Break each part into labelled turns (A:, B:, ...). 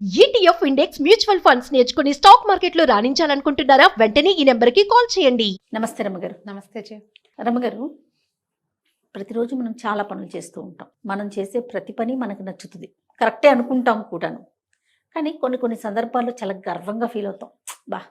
A: ETF index mutual funds నేర్చుకుని stock మార్కెట్లో రాణించాలనుకుంటున్నారా? వెంటనే ఈ నెంబర్కి కాల్ చేయండి.
B: నమస్తే రమ్మగారు.
C: నమస్తే జీ.
B: రమ్మగారు, ప్రతిరోజు మనం చాలా పనులు చేస్తూ ఉంటాం. మనం చేసే ప్రతి పని మనకు నచ్చుతుంది, కరెక్టే అనుకుంటాం కూడాను. కానీ కొన్ని సందర్భాల్లో చాలా గర్వంగా ఫీల్ అవుతాం. బా,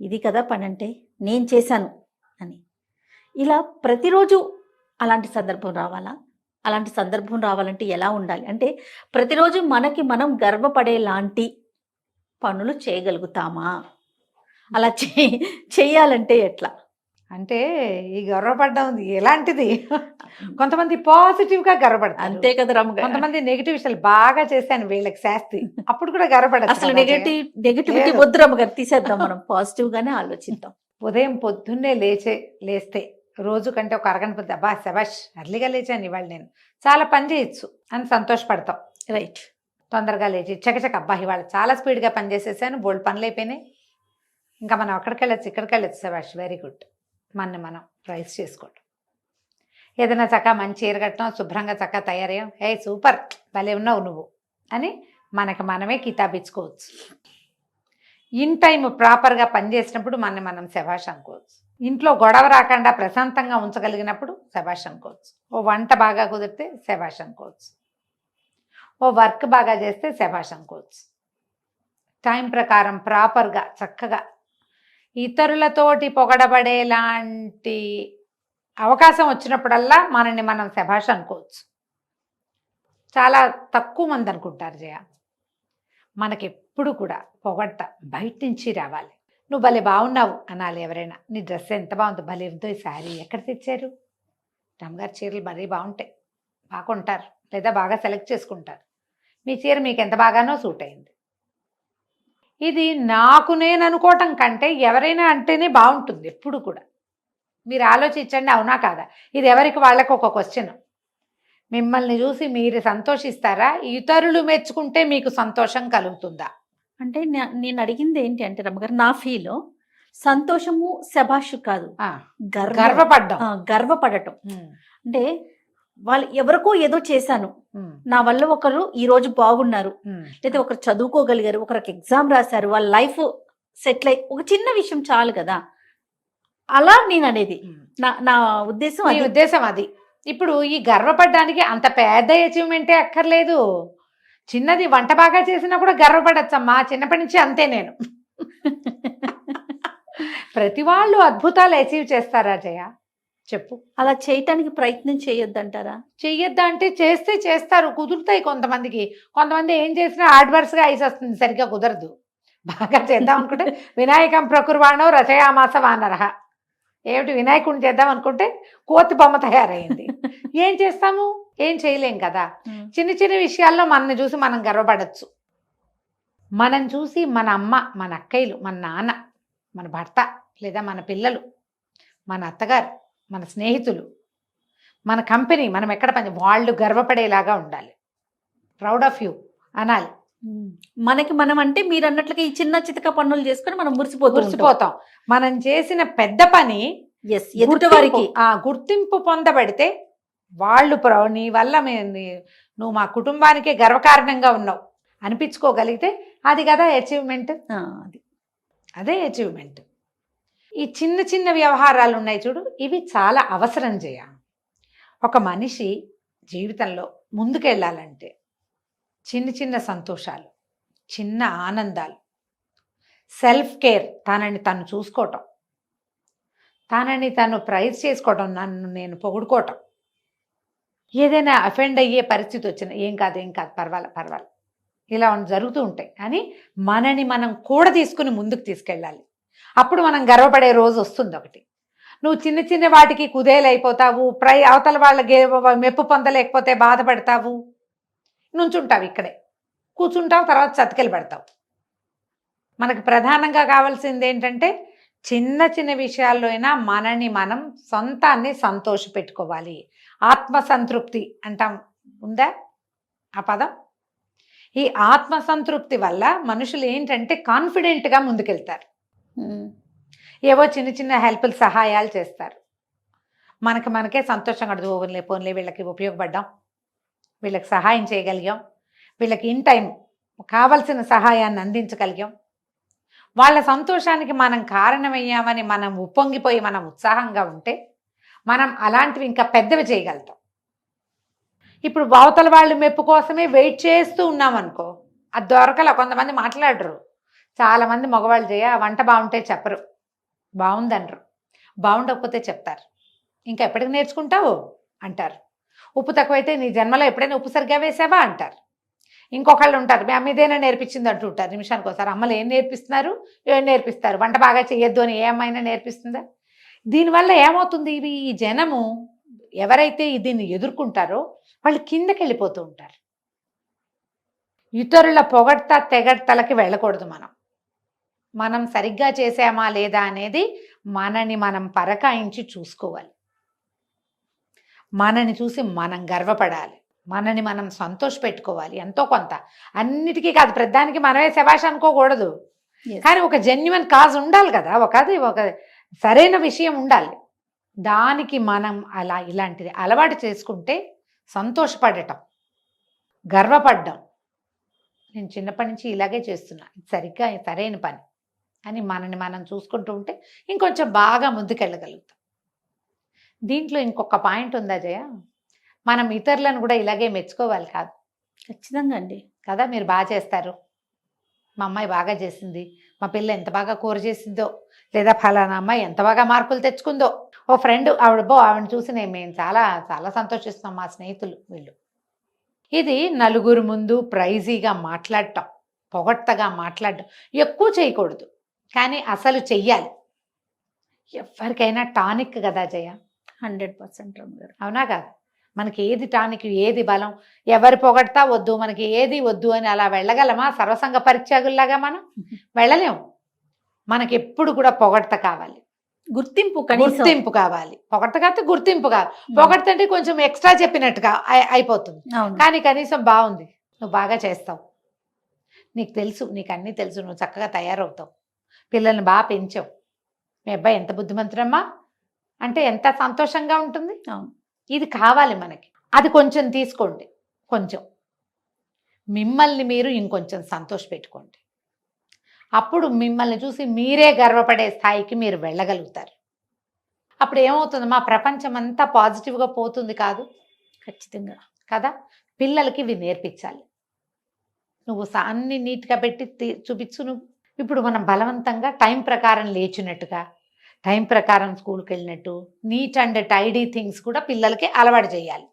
B: ఇది కదా పని అంటే, నేను చేశాను అని. ఇలా ప్రతిరోజు అలాంటి సందర్భం రావాలా? అలాంటి సందర్భం రావాలంటే ఎలా ఉండాలి? అంటే ప్రతిరోజు మనకి మనం గర్వపడేలాంటి పనులు చేయగలుగుతామా? అలా చేయాలంటే ఎట్లా?
C: అంటే ఈ గర్వపడ్డం ఎలాంటిది? కొంతమంది పాజిటివ్ గా గర్వపడతారు,
B: అంతే కదా రమ్మగారు.
C: కొంతమంది నెగిటివ్ విషయాలు బాగా చేశాను వీళ్ళకి శాస్తి, అప్పుడు కూడా గర్వపడతారు.
B: అసలు నెగిటివిటీ వద్దు రమ్మగారు, తీసేద్దాం. మనం పాజిటివ్ గానే ఆలోచిద్దాం.
C: ఉదయం పొద్దున్నే లేస్తే రోజు కంటే ఒక అరగంట పొద్దు, అబ్బా శబాష్ అర్లీగా లేచాను ఇవాళ, నేను చాలా పని చేయొచ్చు అని సంతోషపడతాం.
B: రైట్.
C: తొందరగా లేచి చకచక, అబ్బా ఇవాళ చాలా స్పీడ్గా పని చేసేసాను, బోల్డ్ పనులు అయిపోయినాయి, ఇంకా మనం అక్కడికి వెళ్ళచ్చు ఇక్కడికి వెళ్ళచ్చు, శబాష్ వెరీ గుడ్. మనం ప్రైజ్ చేసుకోవటం. ఏదైనా చక్క మంచి చీర కట్టడం, శుభ్రంగా చక్క తయారయ్యాం, హే సూపర్ భలే ఉన్నావు నువ్వు అని మనమే కితాబిచ్చుకోవచ్చు. ఇన్ టైం ప్రాపర్గా పనిచేసినప్పుడు మనం శబాష్ అనుకోవచ్చు. ఇంట్లో గొడవ రాకుండా ప్రశాంతంగా ఉంచగలిగినప్పుడు శబాష్ అనుకోవచ్చు. ఓ వంట బాగా కుదిరితే శబాష్ అనుకోవచ్చు. ఓ వర్క్ బాగా చేస్తే శబాష్ అనుకోవచ్చు. టైం ప్రకారం ప్రాపర్గా చక్కగా ఇతరులతోటి పొగడబడేలాంటి అవకాశం వచ్చినప్పుడల్లా మనల్ని మనం శబాష్ అనుకోవచ్చు. చాలా తక్కువ మంది అనుకుంటారు జయ. మనకెప్పుడు కూడా పొగడ్త బయట నుంచి రావాలి. నువ్వు భలే బాగున్నావు అనాలి ఎవరైనా. నీ డ్రెస్ ఎంత బాగుంది, భలే ఉందో, ఈ శారీ ఎక్కడ తెచ్చారు? రామగారి చీరలు మరీ బాగుంటాయి, బాగుంటారు, లేదా బాగా సెలెక్ట్ చేసుకుంటారు. మీ చీర మీకు ఎంత బాగానో సూట్ అయింది. ఇది నాకు నేను అనుకోవటం కంటే ఎవరైనా అంటేనే బాగుంటుంది ఎప్పుడు కూడా. మీరు ఆలోచించండి, అవునా కాదా? ఇది ఎవరికి వాళ్ళకు ఒక క్వశ్చన్. మిమ్మల్ని చూసి మీరు సంతోషిస్తారా? ఇతరులు మెచ్చుకుంటే మీకు సంతోషం కలుగుతుందా?
B: అంటే నేను అడిగింది ఏంటి అంటే రమ్మగారు, నా ఫీల్ సంతోషము శబాష్ కాదు, గర్వపడటం. అంటే వాళ్ళు ఎవరికో ఏదో చేశాను, నా వల్ల ఒకరు ఈ రోజు బాగున్నారు, లేదా ఒకరు చదువుకోగలిగారు, ఒకరికి ఎగ్జామ్ రాశారు, వాళ్ళ లైఫ్ సెటిల్ అయ్యి, ఒక చిన్న విషయం చాలు కదా. అలా నేను అనేది నా
C: ఉద్దేశం అది. ఇప్పుడు ఈ గర్వపడడానికి అంత పెద్ద అచీవ్మెంటే అక్కర్లేదు. చిన్నది వంట బాగా చేసినా కూడా గర్వపడచ్చమ్మా. చిన్నప్పటి నుంచి అంతే నేను. ప్రతి వాళ్ళు అద్భుతాలు అచీవ్ చేస్తారా జయ? చెప్పు.
B: అలా చేయటానికి ప్రయత్నం చేయొద్దంటారా?
C: చెయ్యొద్దా అంటే చేస్తే చేస్తారు, కుదురుతాయి కొంతమందికి. కొంతమంది ఏం చేసినా అడ్వర్స్గా ఐస్ వస్తుంది, సరిగ్గా కుదరదు. బాగా చేద్దాం అనుకుంటే వినాయకం ప్రకుర్వాణో రచయామాస వానరహ. ఏమిటి, వినాయకుడిని చేద్దాం అనుకుంటే కోతి బొమ్మ తయారైంది. ఏం చేస్తాము? ఏం చేయలేం కదా. చిన్న చిన్న విషయాల్లో మనల్ని చూసి మనం గర్వపడచ్చు. మనం చూసి మన అమ్మ, మన అక్కయ్యలు, మన నాన్న, మన భర్త, లేదా మన పిల్లలు, మన అత్తగారు, మన స్నేహితులు, మన కంపెనీ, మనం ఎక్కడ పని, వాళ్ళు గర్వపడేలాగా ఉండాలి. ప్రౌడ్ ఆఫ్ యూ అనాలి.
B: మనకి మనం అంటే మీరు అన్నట్లుగా ఈ చిన్న చితక పనులు చేసుకొని మనం మురిసిపోతాం.
C: మనం చేసిన పెద్ద పని
B: ఎదుటి వారికి
C: గుర్తింపు పొందబడితే వాళ్ళు నీ వల్ల నువ్వు మా కుటుంబానికే గర్వకారణంగా ఉన్నావు అనిపించుకోగలిగితే అది కదా అచీవ్మెంట్. అదే అచీవ్మెంట్. ఈ చిన్న చిన్న వ్యవహారాలు ఉన్నాయి చూడు, ఇవి చాలా అవసరం చేయ. ఒక మనిషి జీవితంలో ముందుకెళ్ళాలంటే చిన్న చిన్న సంతోషాలు, చిన్న ఆనందాలు, సెల్ఫ్ కేర్, తనని తను చూసుకోవటం, తనని తను ప్రైజ్ చేసుకోవటం, నన్ను నేను పొగుడుకోవటం, ఏదైనా అఫెండ్ అయ్యే పరిస్థితి వచ్చినా ఏం కాదు పర్వాలేదు ఇలా జరుగుతూ ఉంటాయి. కానీ మనని మనం కూడా తీసుకుని ముందుకు తీసుకెళ్ళాలి. అప్పుడు మనం గర్వపడే రోజు వస్తుంది ఒకటి. నువ్వు చిన్న చిన్న వాటికి కుదేలైపోతావు, అవతల వాళ్ళ మెప్పు పొందలేకపోతే బాధపడతావు, నుంచుంటావు, ఇక్కడే కూర్చుంటావు, తర్వాత చతికెళ్ళి పెడతావు. మనకు ప్రధానంగా కావాల్సింది ఏంటంటే చిన్న చిన్న విషయాల్లో అయినా మనని మనం సొంతాన్ని సంతోష పెట్టుకోవాలి. ఆత్మసంతృప్తి అంటాం, ఉందా ఆ పదం? ఈ ఆత్మసంతృప్తి వల్ల మనుషులు ఏంటంటే కాన్ఫిడెంట్గా ముందుకెళ్తారు. ఏవో చిన్న చిన్న హెల్ప్లు, సహాయాలు చేస్తారు. మనకే సంతోషంగా పోన్లే వీళ్ళకి ఉపయోగపడ్డాం, వీళ్ళకి సహాయం చేయగలిగాం, వీళ్ళకి ఇన్ టైం కావలసిన సహాయాన్ని అందించగలిగాం, వాళ్ళ సంతోషానికి మనం కారణమయ్యామని మనం ఉప్పొంగిపోయి మనం ఉత్సాహంగా ఉంటే మనం అలాంటివి ఇంకా పెద్దవి చేయగలుగుతాం. ఇప్పుడు అవతల వాళ్ళు మెప్పు కోసమే వెయిట్ చేస్తూ ఉన్నామనుకో, అది దొరకల. కొంతమంది మాట్లాడరు, చాలామంది మగవాళ్ళు వంట బాగుంటే చెప్పరు, బాగుందనరు, బాగుండకపోతే చెప్తారు. ఇంకా ఎప్పటికి నేర్చుకుంటావు అంటారు. ఉప్పు తక్కువైతే నీ జన్మలో ఎప్పుడైనా ఉప్పు సరిగ్గా వేసావా అంటారు. ఇంకొకళ్ళు ఉంటారు, మీ అమ్మ ఇదేనా నేర్పించింది అంటుంటారు. నిమిషానికి ఒకసారి అమ్మలు ఏం నేర్పిస్తున్నారు, ఏం నేర్పిస్తారు, వంట బాగా చేయొద్దు అని ఏ అమ్మాయినా నేర్పిస్తుందా? దీనివల్ల ఏమవుతుంది, ఈ జనము ఎవరైతే దీన్ని ఎదుర్కొంటారో వాళ్ళు కిందకి వెళ్ళిపోతూ ఉంటారు. ఇతరుల పొగడ్త తెగడ్తలకి వెళ్ళకూడదు. మనం సరిగ్గా చేసామా లేదా అనేది మనని మనం పరకాయించి చూసుకోవాలి. మనని చూసి మనం గర్వపడాలి, మనని మనం సంతోష పెట్టుకోవాలి. ఎంతో కొంత, అన్నిటికీ కాదు, ప్రతిదానికి మనమే శభాష్ అనుకోకూడదు. కానీ ఒక జెన్యున్ కాజ్ ఉండాలి కదా, ఒక సరైన విషయం ఉండాలి. దానికి మనం ఇలాంటిది అలవాటు చేసుకుంటే సంతోషపడటం, గర్వపడ్డం. నేను చిన్నప్పటి నుంచి ఇలాగే చేస్తున్నా, సరిగ్గా సరైన పని అని మనని మనం చూసుకుంటూ ఉంటే ఇంకొంచెం బాగా ముందుకెళ్ళగలుగుతాం. దీంట్లో ఇంకొక పాయింట్ ఉందా జయ, మనం ఇతరులను కూడా ఇలాగే మెచ్చుకోవాలి కాదు?
B: ఖచ్చితంగా అండి.
C: కదా, మీరు బాగా చేస్తారు, మా అమ్మాయి బాగా చేసింది, మా పిల్ల ఎంత బాగా కూర చేసిందో, లేదా ఫలానా అమ్మాయి ఎంత బాగా మార్కులు తెచ్చుకుందో. ఓ ఫ్రెండ్ ఆవిడని చూసి మేము చాలా చాలా సంతోషిస్తాం, మా స్నేహితులు వీళ్ళు. ఇది నలుగురు ముందు ప్రైజీగా మాట్లాడటం, పొగడ్తగా మాట్లాడటం ఎక్కువ చేయకూడదు, కానీ అసలు చెయ్యాలి. ఎవరికైనా టానిక్ కదా జయ,
B: 100% రమ్మగారు.
C: అవునా కాదు? మనకి ఏది టానిక్, ఏది బలం, ఎవరి పొగడ్తా వద్దు, మనకి ఏది వద్దు అని అలా వెళ్ళగలమా? సర్వసంగ పరిత్యాగుల్లాగా మనం వెళ్ళలేము. మనకి ఎప్పుడు కూడా పొగడ్త కావాలి, గుర్తింపు కావాలి. పొగడ్త కాకపోతే గుర్తింపు కావాలి. పొగడ్త అంటే కొంచెం ఎక్స్ట్రా చెప్పినట్టుగా అయిపోతుంది. కానీ కనీసం బాగుంది, నువ్వు బాగా చేస్తావు, నీకు తెలుసు, నీకు అన్నీ తెలుసు, నువ్వు చక్కగా తయారవుతావు, పిల్లల్ని బాగా పెంచావు, మీ అబ్బాయి ఎంత బుద్ధిమంతుడమ్మా అంటే ఎంత సంతోషంగా ఉంటుంది. ఇది కావాలి మనకి. అది కొంచెం తీసుకోండి, కొంచెం మిమ్మల్ని మీరు ఇంకొంచెం సంతోష పెట్టుకోండి. అప్పుడు మిమ్మల్ని చూసి మీరే గర్వపడే స్థాయికి మీరు వెళ్ళగలుగుతారు. అప్పుడు ఏమవుతుంది, మా ప్రపంచం అంతా పాజిటివ్గా పోతుంది కాదు?
B: ఖచ్చితంగా
C: కదా. పిల్లలకి ఇవి నేర్పించాలి. నువ్వు అన్ని నీట్గా పెట్టి చూపించు. నువ్వు ఇప్పుడు మనం బలవంతంగా టైం ప్రకారం లేచినట్టుగా, టైం ప్రకారం స్కూల్కి వెళ్ళినట్టు, నీట్ అండ్ టైడీ థింగ్స్ కూడా పిల్లలకి అలవాటు చేయాలి.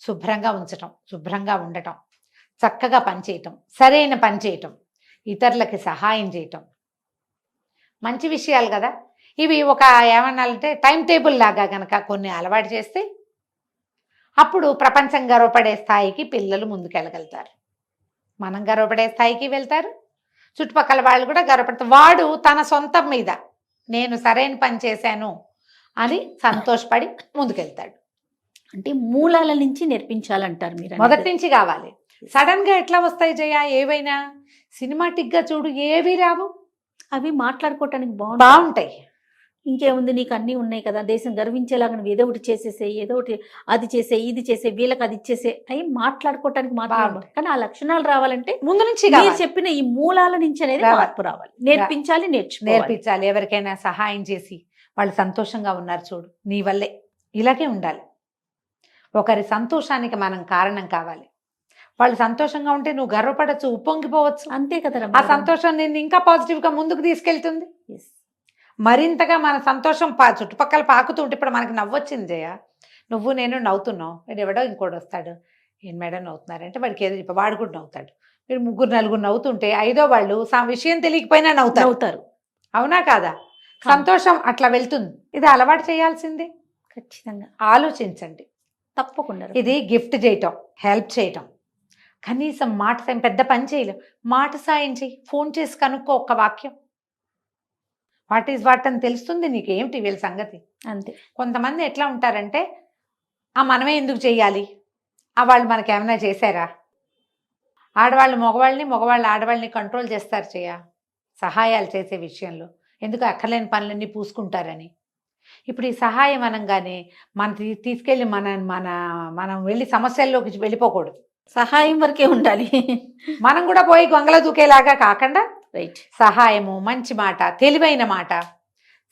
C: శుభ్రంగా ఉంచటం, శుభ్రంగా ఉండటం, చక్కగా పనిచేయటం, సరైన పని చేయటం, ఇతరులకి సహాయం చేయటం మంచి విషయాలు కదా. ఇవి ఒక ఏమన్నాలంటే టైం టేబుల్ లాగా కనుక కొన్ని అలవాటు చేస్తే అప్పుడు ప్రపంచం గర్వపడే స్థాయికి పిల్లలు ముందుకెళ్ళగలుగుతారు, మనం గర్వపడే స్థాయికి వెళ్తారు, చుట్టుపక్కల వాళ్ళు కూడా గర్వపడతారు. వాడు తన సొంతం మీద నేను సరైన పని చేశాను అని సంతోషపడి ముందుకెళ్తాడు.
B: అంటే మూలాల నుంచి నేర్పించాలంటారు మీరు.
C: మొదటి నుంచి కావాలి. సడన్గా ఎట్లా వస్తాయి జయ? ఏవైనా సినిమాటిక్గా చూడు, ఏవి రావు.
B: అవి మాట్లాడుకోవటానికి
C: బాగుంటాయి.
B: ఇంకేముంది, నీకు అన్నీ ఉన్నాయి కదా, దేశం గర్వించేలాగా నువ్వు ఏదో ఒకటి చేసేసే, ఏదో ఒకటి అది చేసే, ఇది చేసే, వీళ్ళకి అది ఇచ్చేసే, అవి మాట్లాడుకోవటానికి మాత్రం. కానీ ఆ లక్షణాలు రావాలంటే
C: ముందు నుంచి
B: చెప్పిన ఈ మూలాల నుంచి అనేది మార్పు రావాలి. నేర్పించాలి.
C: ఎవరికైనా సహాయం చేసి వాళ్ళు సంతోషంగా ఉన్నారు చూడు, నీ వల్లే. ఇలాగే ఉండాలి. ఒకరి సంతోషానికి మనం కారణం కావాలి. వాళ్ళు సంతోషంగా ఉంటే నువ్వు గర్వపడచ్చు, ఉప్పొంగిపోవచ్చు.
B: అంతే కదా.
C: ఆ సంతోషం నేను ఇంకా పాజిటివ్గా ముందుకు తీసుకెళ్తుంది. మరింతగా మన సంతోషం చుట్టుపక్కల పాకుతూ ఉంటే, ఇప్పుడు మనకి నవ్వొచ్చింది జయ, నువ్వు నేను నవ్వుతున్నావు, మీరు ఎవడో ఇంకోటి వస్తాడు, ఏం మేడం నవ్వుతున్నారంటే వాడికి ఏదో చెప్పి వాడు కూడా నవ్వుతాడు. మీరు ముగ్గురు నలుగురు నవ్వుతుంటే ఐదో వాళ్ళు విషయం తెలియకపోయినా నవ్వుతారు. అవునా కాదా? సంతోషం అట్లా వెళ్తుంది. ఇది అలవాటు చేయాల్సిందే.
B: ఖచ్చితంగా
C: ఆలోచించండి.
B: తప్పకుండా.
C: ఇది గిఫ్ట్ చేయటం, హెల్ప్ చేయటం, కనీసం మాట సాయం, పెద్ద పని చేయలేం, మాట సాయం చేయి, ఫోన్ చేసి కనుక్కో, ఒక్క వాక్యం, వాట్ ఈజ్ వాట్ అని తెలుస్తుంది నీకు, ఏమిటి వీళ్ళ సంగతి.
B: అంతే.
C: కొంతమంది ఎట్లా ఉంటారంటే, మనమే ఎందుకు చెయ్యాలి, వాళ్ళు మనకి ఏమైనా చేశారా? ఆడవాళ్ళు మగవాళ్ళని, మగవాళ్ళు ఆడవాళ్ళని కంట్రోల్ చేస్తారు సహాయాలు చేసే విషయంలో. ఎందుకు అక్కర్లేని పనులన్నీ పూసుకుంటారని. ఇప్పుడు ఈ సహాయం అనగానే తీసుకెళ్ళి మనం వెళ్ళి సమస్యల్లోకి వెళ్ళిపోకూడదు.
B: సహాయం వరకే ఉండాలి.
C: మనం కూడా పోయి గొంగల దూకేలాగా కాకుండా
B: రైట్.
C: సహాయము, మంచి మాట, తెలివైన మాట,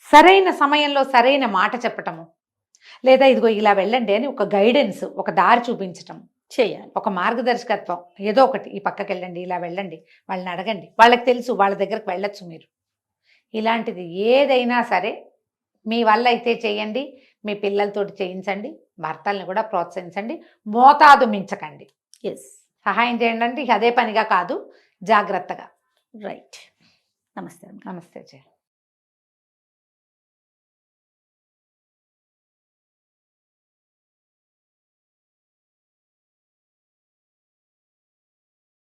C: సరైన సమయంలో సరైన మాట చెప్పటము, లేదా ఇదిగో ఇలా వెళ్ళండి అని ఒక గైడెన్స్, ఒక దారి చూపించటం,
B: చేయాలి.
C: ఒక మార్గదర్శకత్వం, ఏదో ఒకటి ఈ పక్కకి వెళ్ళండి, ఇలా వెళ్ళండి, వాళ్ళని అడగండి, వాళ్ళకి తెలుసు, వాళ్ళ దగ్గరకు వెళ్ళొచ్చు మీరు. ఇలాంటిది ఏదైనా సరే మీ వల్ల అయితే చేయండి, మీ పిల్లలతోటి చేయించండి, భర్తల్ని కూడా ప్రోత్సహించండి, మోతాదు మించకండి.
B: ఎస్.
C: సహాయం చేయండి అంటే అదే పనిగా కాదు, జాగ్రత్తగా.
B: రైట్. నమస్తే.
C: నమస్తే జయ.